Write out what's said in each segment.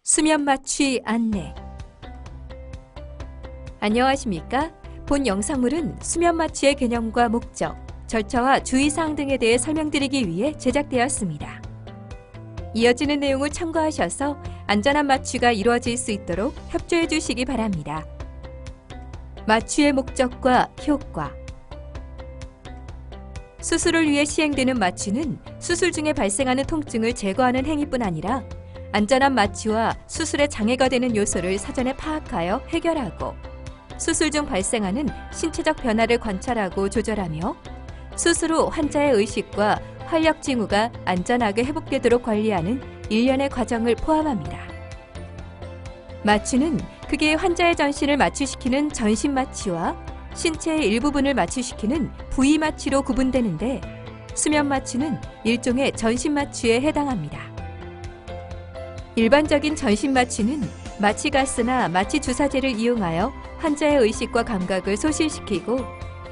수면 마취 안내. 안녕하십니까? 본 영상물은 수면 마취의 개념과 목적, 절차와 주의사항 등에 대해 설명드리기 위해 제작되었습니다. 이어지는 내용을 참고하셔서 안전한 마취가 이루어질 수 있도록 협조해 주시기 바랍니다. 마취의 목적과 효과. 수술을 위해 시행되는 마취는 수술 중에 발생하는 통증을 제거하는 행위뿐 아니라 안전한 마취와 수술에 장애가 되는 요소를 사전에 파악하여 해결하고 수술 중 발생하는 신체적 변화를 관찰하고 조절하며 수술 후 환자의 의식과 활력 징후가 안전하게 회복되도록 관리하는 일련의 과정을 포함합니다. 마취는 크게 환자의 전신을 마취시키는 전신 마취와 신체의 일부분을 마취시키는 부위 마취로 구분되는데 수면 마취는 일종의 전신 마취에 해당합니다. 일반적인 전신 마취는 마취 가스나 마취 주사제를 이용하여 환자의 의식과 감각을 소실시키고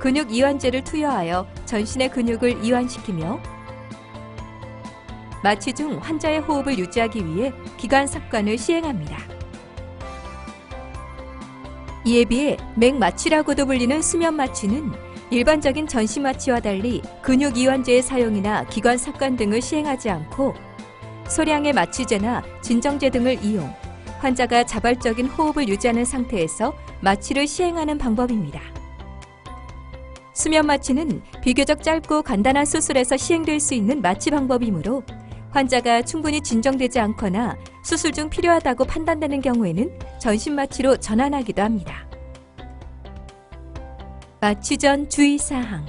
근육 이완제를 투여하여 전신의 근육을 이완시키며 마취 중 환자의 호흡을 유지하기 위해 기관 삽관을 시행합니다. 이에 비해 맥마취라고도 불리는 수면 마취는 일반적인 전신 마취와 달리 근육 이완제의 사용이나 기관 삽관 등을 시행하지 않고 소량의 마취제나 진정제 등을 이용 환자가 자발적인 호흡을 유지하는 상태에서 마취를 시행하는 방법입니다. 수면 마취는 비교적 짧고 간단한 수술에서 시행될 수 있는 마취 방법이므로 환자가 충분히 진정되지 않거나 수술 중 필요하다고 판단되는 경우에는 전신 마취로 전환하기도 합니다. 마취 전 주의사항.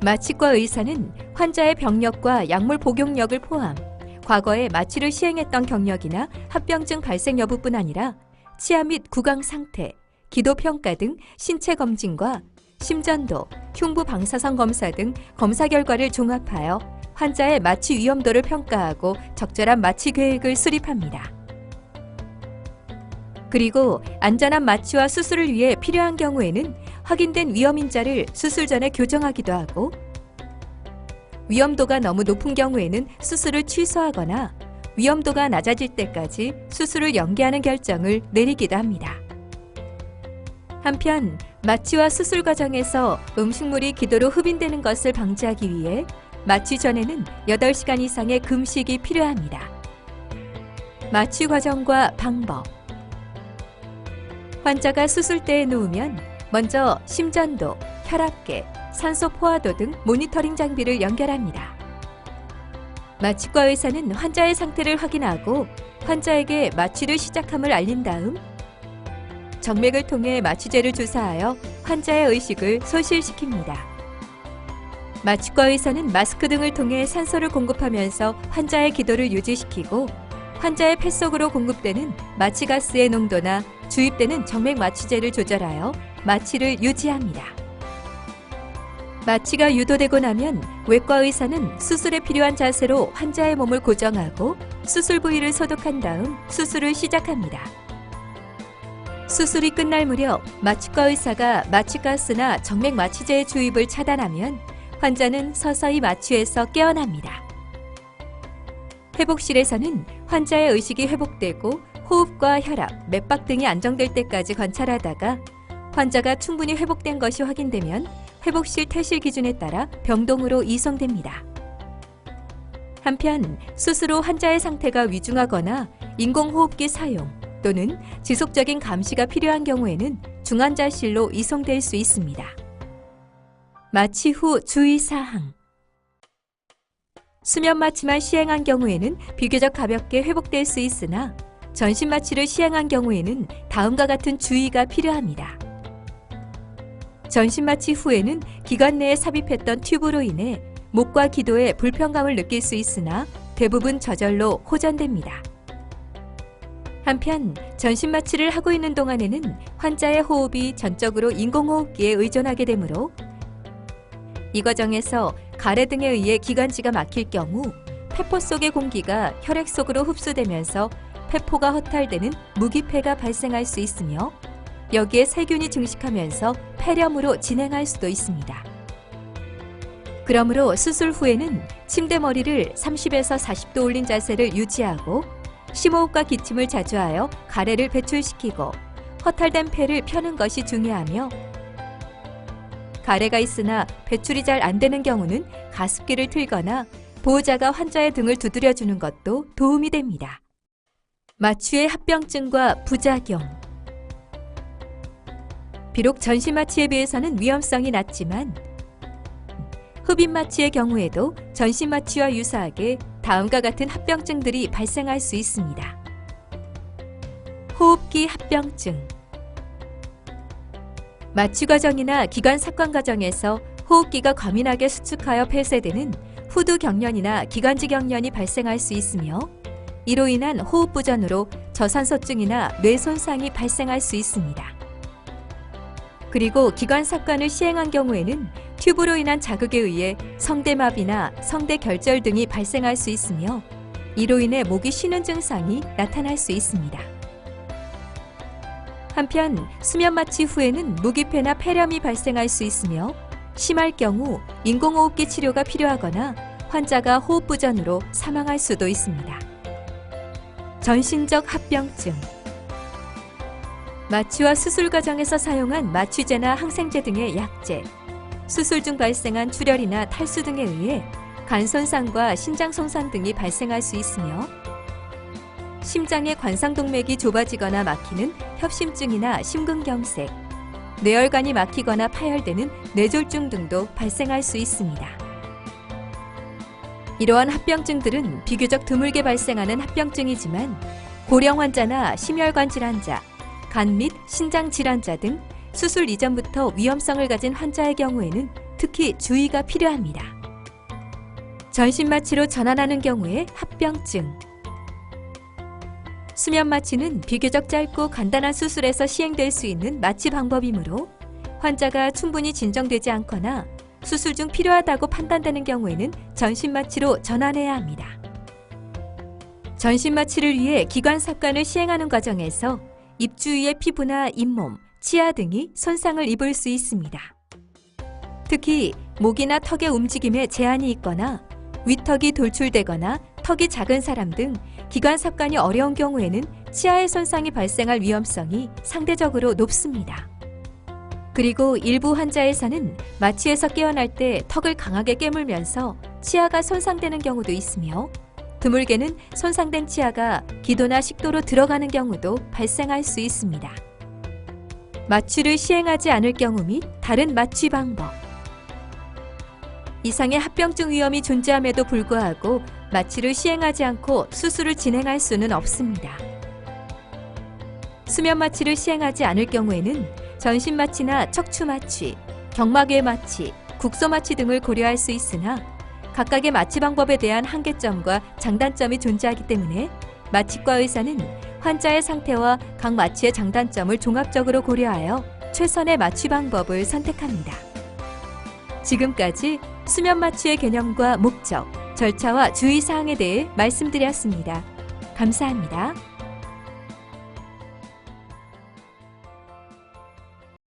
마취과 의사는 환자의 병력과 약물 복용력을 포함 과거에 마취를 시행했던 경력이나 합병증 발생 여부뿐 아니라 치아 및 구강 상태, 기도 평가 등 신체 검진과 심전도, 흉부 방사선 검사 등 검사 결과를 종합하여 환자의 마취 위험도를 평가하고 적절한 마취 계획을 수립합니다. 그리고 안전한 마취와 수술을 위해 필요한 경우에는 확인된 위험인자를 수술 전에 교정하기도 하고 위험도가 너무 높은 경우에는 수술을 취소하거나 위험도가 낮아질 때까지 수술을 연기하는 결정을 내리기도 합니다. 한편 마취와 수술 과정에서 음식물이 기도로 흡인되는 것을 방지하기 위해 마취 전에는 8시간 이상의 금식이 필요합니다. 마취 과정과 방법. 환자가 수술대에 누우면 먼저 심전도, 혈압계, 산소 포화도 등 모니터링 장비를 연결합니다. 마취과 의사는 환자의 상태를 확인하고 환자에게 마취를 시작함을 알린 다음 정맥을 통해 마취제를 주사하여 환자의 의식을 소실시킵니다. 마취과 의사는 마스크 등을 통해 산소를 공급하면서 환자의 기도를 유지시키고 환자의 폐 속으로 공급되는 마취가스의 농도나 주입되는 정맥 마취제를 조절하여 마취를 유지합니다. 마취가 유도되고 나면 외과 의사는 수술에 필요한 자세로 환자의 몸을 고정하고 수술 부위를 소독한 다음 수술을 시작합니다. 수술이 끝날 무렵 마취과 의사가 마취가스나 정맥 마취제의 주입을 차단하면 환자는 서서히 마취에서 깨어납니다. 회복실에서는 환자의 의식이 회복되고 호흡과 혈압, 맥박 등이 안정될 때까지 관찰하다가 환자가 충분히 회복된 것이 확인되면 회복실 퇴실 기준에 따라 병동으로 이송됩니다. 한편 수술 후 환자의 상태가 위중하거나 인공호흡기 사용 또는 지속적인 감시가 필요한 경우에는 중환자실로 이송될 수 있습니다. 마취 후 주의사항. 수면 마취만 시행한 경우에는 비교적 가볍게 회복될 수 있으나 전신 마취를 시행한 경우에는 다음과 같은 주의가 필요합니다. 전신 마취 후에는 기관 내에 삽입했던 튜브로 인해 목과 기도에 불편감을 느낄 수 있으나 대부분 저절로 호전됩니다. 한편 전신 마취를 하고 있는 동안에는 환자의 호흡이 전적으로 인공호흡기에 의존하게 되므로 이 과정에서 가래 등에 의해 기관지가 막힐 경우 폐포 속의 공기가 혈액 속으로 흡수되면서 폐포가 허탈되는 무기폐가 발생할 수 있으며 여기에 세균이 증식하면서 폐렴으로 진행할 수도 있습니다. 그러므로 수술 후에는 침대 머리를 30에서 40도 올린 자세를 유지하고 심호흡과 기침을 자주 하여 가래를 배출시키고 허탈된 폐를 펴는 것이 중요하며, 가래가 있으나 배출이 잘 안 되는 경우는 가습기를 틀거나 보호자가 환자의 등을 두드려주는 것도 도움이 됩니다. 마취의 합병증과 부작용. 비록 전신마취에 비해서는 위험성이 낮지만 흡입마취의 경우에도 전신마취와 유사하게 다음과 같은 합병증들이 발생할 수 있습니다. 호흡기 합병증. 마취 과정이나 기관 삭관 과정에서 호흡기가 과민하게 수축하여 폐쇄되는 후두 경련이나 기관지 경련이 발생할 수 있으며, 이로 인한 호흡 부전으로 저산소증이나 뇌 손상이 발생할 수 있습니다. 그리고 기관 삭관을 시행한 경우에는 튜브로 인한 자극에 의해 성대마비나 성대결절 등이 발생할 수 있으며, 이로 인해 목이 쉬는 증상이 나타날 수 있습니다. 한편 수면 마취 후에는 무기폐나 폐렴이 발생할 수 있으며, 심할 경우 인공호흡기 치료가 필요하거나 환자가 호흡 부전으로 사망할 수도 있습니다. 전신적 합병증. 마취와 수술 과정에서 사용한 마취제나 항생제 등의 약제, 수술 중 발생한 출혈이나 탈수 등에 의해 간 손상과 신장 손상 등이 발생할 수 있으며, 심장의 관상동맥이 좁아지거나 막히는 협심증이나 심근경색, 뇌혈관이 막히거나 파열되는 뇌졸중 등도 발생할 수 있습니다. 이러한 합병증들은 비교적 드물게 발생하는 합병증이지만 고령 환자나 심혈관 질환자, 간 및 신장 질환자 등 수술 이전부터 위험성을 가진 환자의 경우에는 특히 주의가 필요합니다. 전신 마취로 전환하는 경우에 합병증. 수면 마취는 비교적 짧고 간단한 수술에서 시행될 수 있는 마취 방법이므로 환자가 충분히 진정되지 않거나 수술 중 필요하다고 판단되는 경우에는 전신 마취로 전환해야 합니다. 전신 마취를 위해 기관 삭관을 시행하는 과정에서 입 주위의 피부나 잇몸, 치아 등이 손상을 입을 수 있습니다. 특히 목이나 턱의 움직임에 제한이 있거나 위턱이 돌출되거나 턱이 작은 사람 등 기관 삭관이 어려운 경우에는 치아의 손상이 발생할 위험성이 상대적으로 높습니다. 그리고 일부 환자에서는 마취에서 깨어날 때 턱을 강하게 깨물면서 치아가 손상되는 경우도 있으며, 드물게는 손상된 치아가 기도나 식도로 들어가는 경우도 발생할 수 있습니다. 마취를 시행하지 않을 경우 및 다른 마취 방법. 이상의 합병증 위험이 존재함에도 불구하고 마취를 시행하지 않고 수술을 진행할 수는 없습니다. 수면 마취를 시행하지 않을 경우에는 전신 마취나 척추 마취, 경막외 마취, 국소 마취 등을 고려할 수 있으나 각각의 마취 방법에 대한 한계점과 장단점이 존재하기 때문에 마취과 의사는 환자의 상태와 각 마취의 장단점을 종합적으로 고려하여 최선의 마취 방법을 선택합니다. 지금까지 수면 마취의 개념과 목적, 절차와 주의사항에 대해 말씀드렸습니다. 감사합니다.